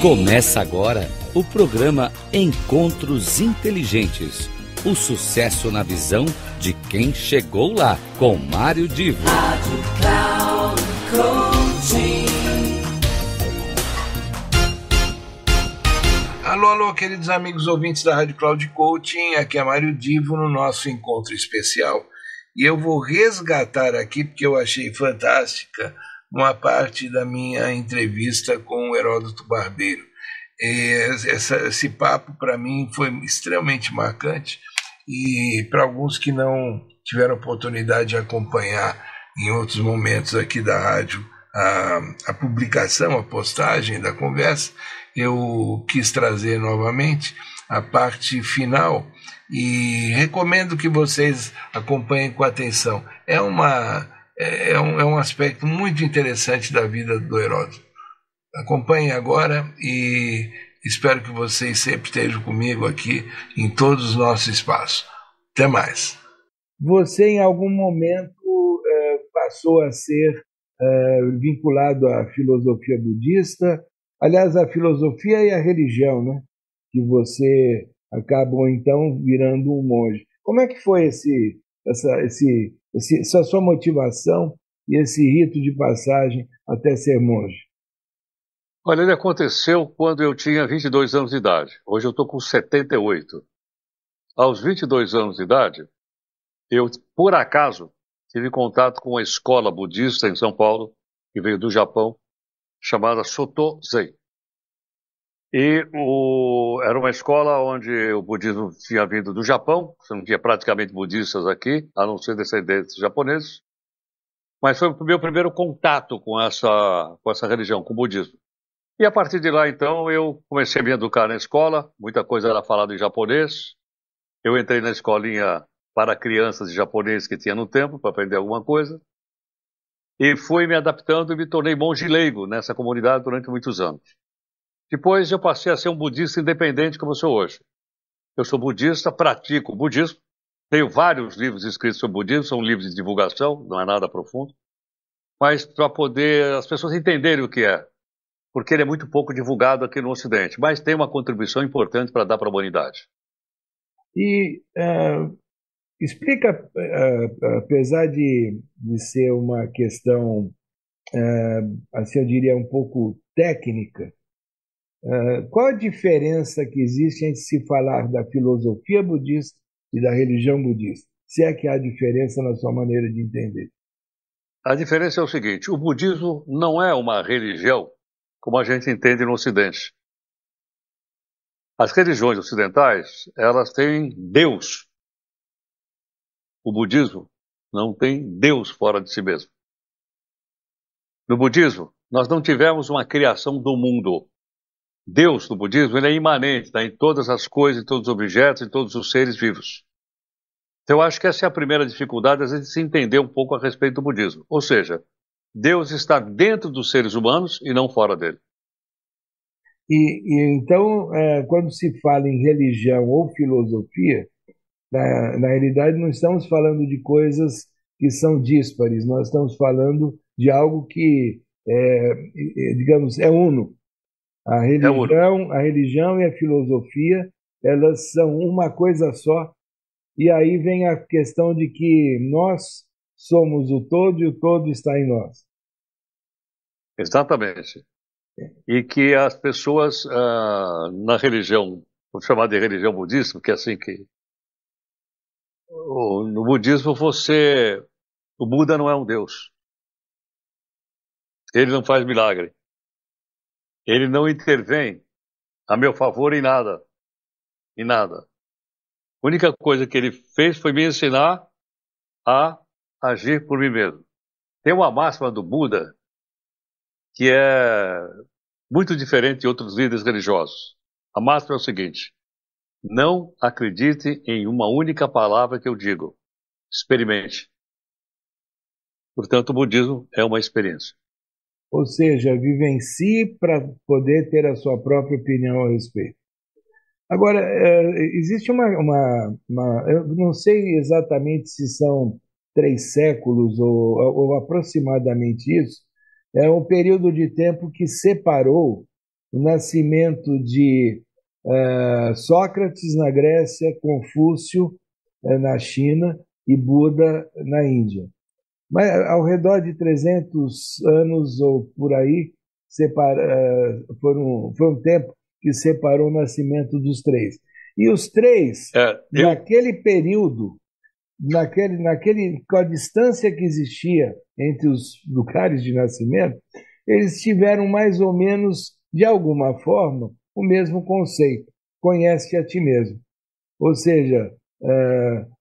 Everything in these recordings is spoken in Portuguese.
Começa agora o programa Encontros Inteligentes. O sucesso na visão de quem chegou lá, com Mário Divo. Rádio Cloud Coaching. Alô, queridos amigos ouvintes da Rádio Cloud Coaching. Aqui é Mário Divo no nosso encontro especial. E eu vou resgatar aqui, porque eu achei fantástica, uma parte da minha entrevista com o Heródoto Barbeiro. Esse papo, para mim, foi extremamente marcante, e para alguns que não tiveram oportunidade de acompanhar em outros momentos aqui da rádio a publicação, a postagem da conversa, eu quis trazer novamente a parte final e recomendo que vocês acompanhem com atenção. É um aspecto muito interessante da vida do Heródoto. Acompanhem agora e espero que vocês sempre estejam comigo aqui em todos os nossos espaços. Até mais. Você em algum momento passou a ser vinculado à filosofia budista, aliás, a filosofia e a religião, né? Que você acabou então virando um monge. Como é que foi essa sua motivação e esse rito de passagem até ser monge? Olha, ele aconteceu quando eu tinha 22 anos de idade. Hoje eu estou com 78. Aos 22 anos de idade, eu, por acaso, tive contato com uma escola budista em São Paulo, que veio do Japão, chamada Soto Zen. E era uma escola onde o budismo tinha vindo do Japão, você não tinha praticamente budistas aqui, a não ser descendentes japoneses. Mas foi o meu primeiro contato com essa religião, com o budismo. E a partir de lá, então, eu comecei a me educar na escola, muita coisa era falada em japonês. Eu entrei na escolinha para crianças de japonês que tinha no templo, para aprender alguma coisa. E fui me adaptando e me tornei monge leigo nessa comunidade durante muitos anos. Depois eu passei a ser um budista independente como eu sou hoje. Eu sou budista, pratico o budismo, tenho vários livros escritos sobre budismo, são livros de divulgação, não é nada profundo, mas para poder as pessoas entenderem o que é, porque ele é muito pouco divulgado aqui no Ocidente, mas tem uma contribuição importante para dar para a humanidade. E explica, apesar de ser uma questão, assim eu diria, um pouco técnica, qual a diferença que existe entre se falar da filosofia budista e da religião budista? Se é que há diferença na sua maneira de entender. A diferença é o seguinte, o budismo não é uma religião como a gente entende no Ocidente. As religiões ocidentais, elas têm Deus. O budismo não tem Deus fora de si mesmo. No budismo, nós não tivemos uma criação do mundo. Deus, no budismo, ele é imanente, está em todas as coisas, em todos os objetos, em todos os seres vivos. Então, eu acho que essa é a primeira dificuldade, às vezes, de se entender um pouco a respeito do budismo. Ou seja, Deus está dentro dos seres humanos e não fora dele. E então, quando se fala em religião ou filosofia, na realidade não estamos falando de coisas que são díspares, nós estamos falando de algo que, digamos, é uno. A religião e a filosofia, elas são uma coisa só, e aí vem a questão de que nós somos o todo e o todo está em nós. Exatamente. E que as pessoas na religião, vou chamar de religião budista, porque é assim que... No budismo o Buda não é um Deus. Ele não faz milagre. Ele não intervém a meu favor em nada. Em nada. A única coisa que ele fez foi me ensinar a agir por mim mesmo. Tem uma máxima do Buda que é muito diferente de outros líderes religiosos. A máxima é o seguinte: não acredite em uma única palavra que eu digo. Experimente. Portanto, o budismo é uma experiência. Ou seja, vivencie para poder ter a sua própria opinião a respeito. Agora, existe eu não sei exatamente se são 3 séculos ou aproximadamente isso, é um período de tempo que separou o nascimento de Sócrates na Grécia, Confúcio na China e Buda na Índia. Mas ao redor de 300 anos ou por aí, foi um tempo que separou o nascimento dos três. E os três, naquele período, com a distância que existia entre os lugares de nascimento, eles tiveram mais ou menos, de alguma forma, o mesmo conceito: conhece-te a ti mesmo. Ou seja,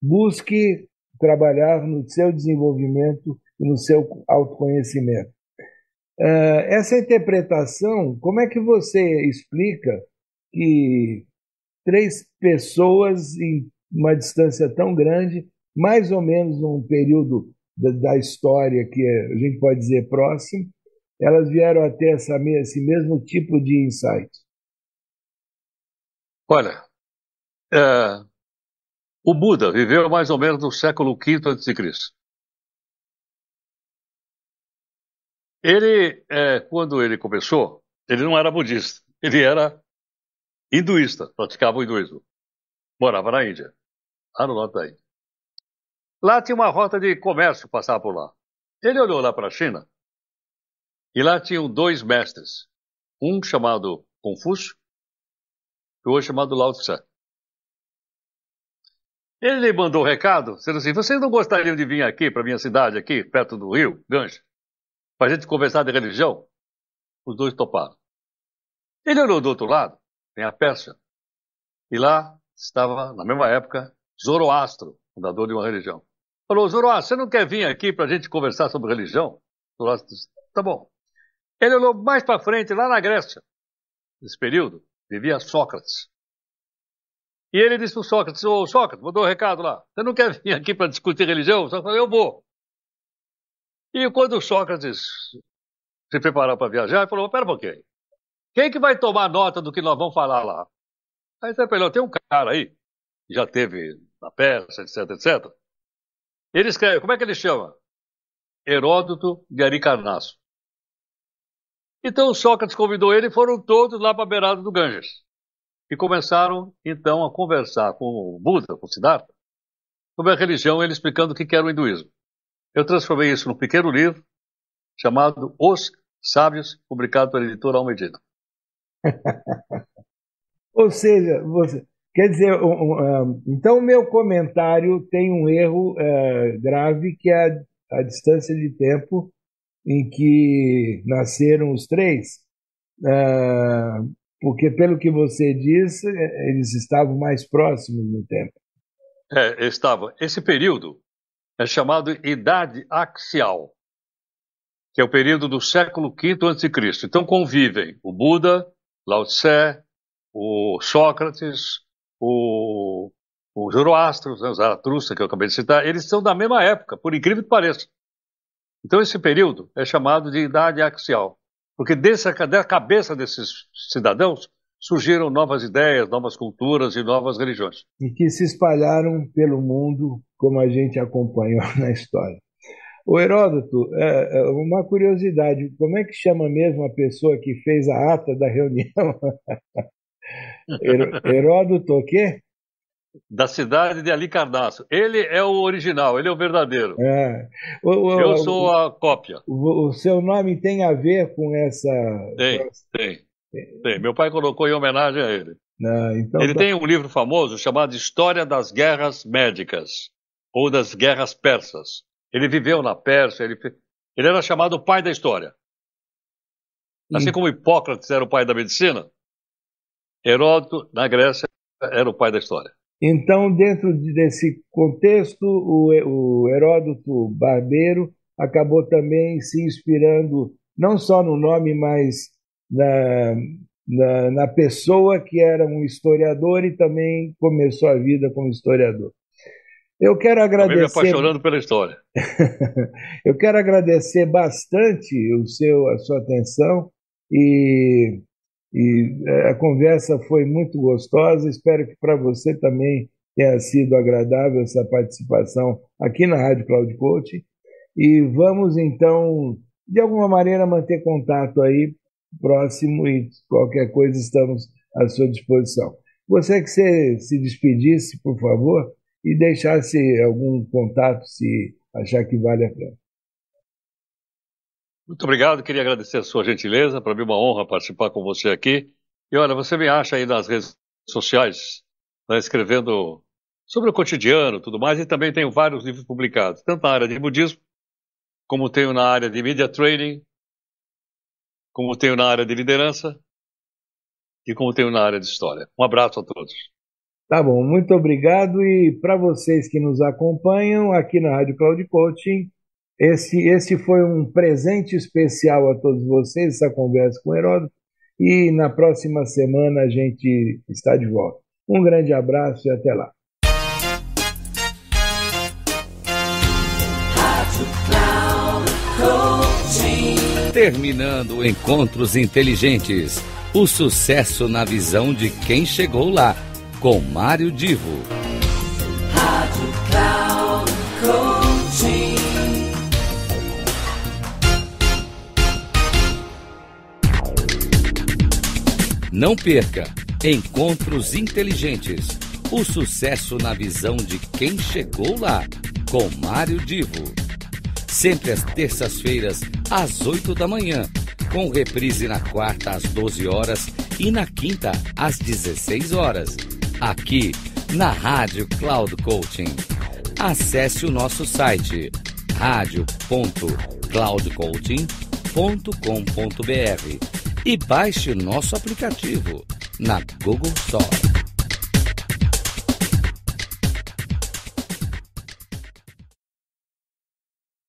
busque trabalhar no seu desenvolvimento e no seu autoconhecimento. Essa interpretação, como é que você explica que três pessoas em uma distância tão grande, mais ou menos num período da história que a gente pode dizer próximo, elas vieram a ter esse mesmo tipo de insight? Olha, o Buda viveu mais ou menos no século V a.C. Ele, quando ele começou, ele não era budista, ele era hinduísta, praticava o hinduísmo. Morava na Índia, lá no norte da Índia. Lá tinha uma rota de comércio passar por lá. Ele olhou lá para a China e lá tinham dois mestres, um chamado Confúcio e o outro chamado Lao Tse. Ele mandou um recado, dizendo assim: vocês não gostariam de vir aqui para minha cidade, aqui, perto do rio, Ganges, para a gente conversar de religião? Os dois toparam. Ele olhou do outro lado, tem a Pérsia, e lá estava, na mesma época, Zoroastro, fundador de uma religião. Falou: Zoroastro, você não quer vir aqui para a gente conversar sobre religião? Zoroastro disse: tá bom. Ele olhou mais para frente, lá na Grécia, nesse período, vivia Sócrates. E ele disse para o Sócrates: ô Sócrates, mandou um recado lá, você não quer vir aqui para discutir religião? O Sócrates falou: eu vou. E quando o Sócrates se preparou para viajar, ele falou: pera um pouquinho, quem que vai tomar nota do que nós vamos falar lá? Aí você falou: tem um cara aí, que já teve na Pérsia, etc, etc. Ele escreve, como é que ele chama? Heródoto de Halicarnasso. Então o Sócrates convidou ele e foram todos lá para a beirada do Ganges. E começaram, então, a conversar com o Buda, com o Siddhartha, sobre a religião, ele explicando o que era o hinduísmo. Eu transformei isso num pequeno livro chamado Os Sábios, publicado pela editora Almedina. Ou seja, quer dizer, então o meu comentário tem um erro grave, que é a distância de tempo em que nasceram os três, porque, pelo que você disse, eles estavam mais próximos no tempo. Estavam. Esse período é chamado Idade Axial, que é o período do século V a.C. Então convivem o Buda, Lao Tse, o Sócrates, o Zoroastro, o Zaratustra, que eu acabei de citar, eles são da mesma época, por incrível que pareça. Então esse período é chamado de Idade Axial, porque da cabeça desses cidadãos surgiram novas ideias, novas culturas e novas religiões. E que se espalharam pelo mundo, como a gente acompanhou na história. O Heródoto, uma curiosidade, como é que chama mesmo a pessoa que fez a ata da reunião? Heródoto o quê? Da cidade de Halicarnasso. Ele é o original, ele é o verdadeiro. Eu sou a cópia. O seu nome tem a ver com essa... Tem. Meu pai colocou em homenagem a ele. Então ele tem um livro famoso chamado História das Guerras Médicas, ou das Guerras Persas. Ele viveu na Pérsia, ele era chamado o pai da história. Assim como Hipócrates era o pai da medicina, Heródoto, na Grécia, era o pai da história. Então, dentro desse contexto, o Heródoto Barbeiro acabou também se inspirando não só no nome, mas na pessoa que era um historiador e também começou a vida como historiador. Eu quero agradecer. Me apaixonando pela história. Eu quero agradecer bastante a sua atenção e a conversa foi muito gostosa. Espero que para você também tenha sido agradável essa participação aqui na Rádio Cloud Coaching. E vamos então, de alguma maneira, manter contato aí próximo e qualquer coisa estamos à sua disposição. Gostaria que você se despedisse, por favor, e deixasse algum contato, se achar que vale a pena. Muito obrigado, queria agradecer a sua gentileza, para mim é uma honra participar com você aqui. E olha, você me acha aí nas redes sociais, né, escrevendo sobre o cotidiano e tudo mais, e também tenho vários livros publicados, tanto na área de budismo, como tenho na área de media training, como tenho na área de liderança e como tenho na área de história. Um abraço a todos. Tá bom, muito obrigado. E para vocês que nos acompanham aqui na Rádio Cloud Coaching, esse foi um presente especial a todos vocês, essa conversa com o Heródoto. E na próxima semana a gente está de volta. Um grande abraço e até lá. Terminando Encontros Inteligentes. O sucesso na visão de quem chegou lá, com Mário Divo. Rádio Cloud Coaching. Não perca Encontros Inteligentes. O sucesso na visão de quem chegou lá, com Mário Divo. Sempre às terças-feiras, às 8 da manhã, com reprise na quarta às 12 horas e na quinta às 16 horas, aqui na Rádio Cloud Coaching. Acesse o nosso site radio.cloudcoaching.com.br e baixe o nosso aplicativo na Google Store.